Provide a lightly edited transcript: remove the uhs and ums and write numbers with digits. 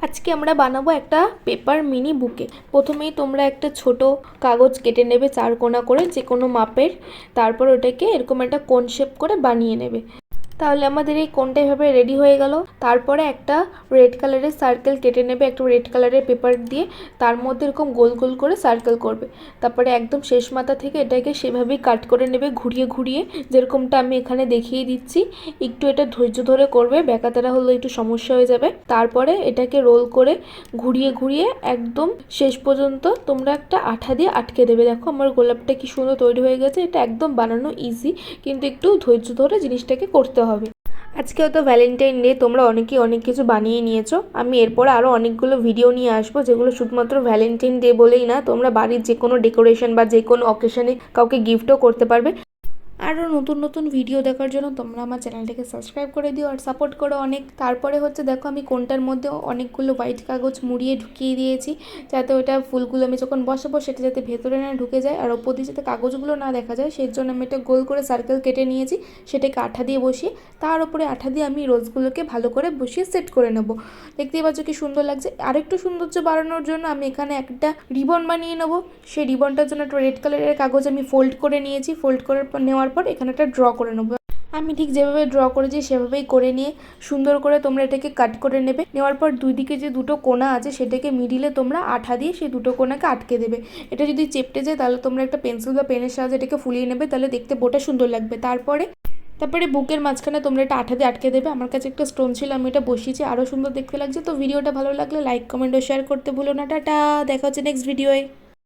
আজকে আমরা বানাবো একটা পেপার মিনি বুকে। প্রথমেই তোমরা একটা ছোট কাগজ কেটে নেবে 4 কোনা করে, যে কোনো মাপের। তারপর ওটাকে এরকম একটা কোন শেপ করে বানিয়ে নেবে। তাহলে আমাদের এই কোনটা এভাবে রেডি হয়ে গেল। তারপরে একটা রেড কালারের সার্কেল কেটে নেবে, একটা রেড কালারের পেপার দিয়ে তার মধ্যে এরকম গোল গোল করে সার্কেল করবে। তারপরে একদম শেষ মাথা থেকে এটাকে সেভাবেই কাট করে নেবে, ঘুরিয়ে ঘুরিয়ে, যেরকমটা আমি এখানে দেখিয়ে দিচ্ছি। একটু এটা ধৈর্য ধরে করবে, ব্যাকাতারা হলে একটু সমস্যা হয়ে যাবে। তারপরে এটাকে রোল করে ঘুরিয়ে ঘুরিয়ে একদম শেষ পর্যন্ত তোমরা একটা আঠা দিয়ে আটকে দেবে। দেখো আমার গোলাপটা কি সুন্দর তৈরি হয়ে গেছে। এটা একদম বানানো ইজি, কিন্তু একটু ধৈর্য ধরে জিনিসটাকে করতে হবে। আজকেও তো ভ্যালেন্টাইন ডে, তোমরা অনেকেই অনেক কিছু বানিয়ে নিয়েছো। আমি এরপরে আরও অনেকগুলো ভিডিও নিয়ে আসবো, যেগুলো শুধুমাত্র ভ্যালেন্টাইন ডে বলেই না, তোমরা বাড়ির যে কোনো ডেকোরেশন বা যে কোনো অকেশনে কাউকে গিফটও করতে পারবে। আরও নতুন নতুন ভিডিও দেখার জন্য তোমরা আমার চ্যানেলটাকে সাবস্ক্রাইব করে দিও আর সাপোর্ট করো অনেক। তারপরে হচ্ছে দেখো আমি কোনটার মধ্যে অনেকগুলো হোয়াইট কাগজ মুড়িয়ে ঢুকিয়ে দিয়েছি, যাতে ওটা ফুলগুলো আমি যখন বসাবো সেটা যাতে ভেতরে না ঢুকে যায় আর ওপর দিয়ে যাতে কাগজগুলো না দেখা যায়, সেই জন্য আমি একটা গোল করে সার্কেল কেটে নিয়েছি। সেটাকে আঠা দিয়ে বসিয়ে তার উপরে আঠা দিয়ে আমি রোজগুলোকে ভালো করে বসিয়ে সেট করে নেব। দেখতেই পাচ্ছ কি সুন্দর লাগছে। আরেকটু সৌন্দর্য বাড়ানোর জন্য আমি এখানে একটা রিবন বানিয়ে নেবো। সেই রিবনটার জন্য একটা রেড কালারের কাগজ আমি ফোল্ড করে নিয়েছি। ফোল্ড করে নেওয়ার পর এখানে একটা ড্র করে নেবো। আমি ঠিক যেভাবে ড্র করেছি সেভাবেই করে নিয়ে সুন্দর করে তোমরা এটাকে কাট করে নেবে। নেওয়ার পর দুই দিকে যে দুটো কোণা আছে সেটাকে মিডিলে তোমরা আঠা দিয়ে সেই দুটো কোণাকে আটকে দেবে। এটা যদি চেপটে যায় তাহলে তোমরা একটা পেন্সিল বা পেনের সাহায্যে এটাকে ফুলিয়ে নেবে, তাহলে দেখতে বোটা সুন্দর লাগবে। তারপরে বুকের মাঝখানে তোমরা এটা আঠা দিয়ে আটকে দেবে। আমার কাছে একটা স্টোন ছিল, আমি এটা বসিয়েছি, আরও সুন্দর দেখতে লাগছে। তো ভিডিওটা ভালো লাগলে লাইক কমেন্ট ও শেয়ার করতে ভুলো না। টাটা, দেখা হচ্ছে নেক্সট ভিডিওয়ে।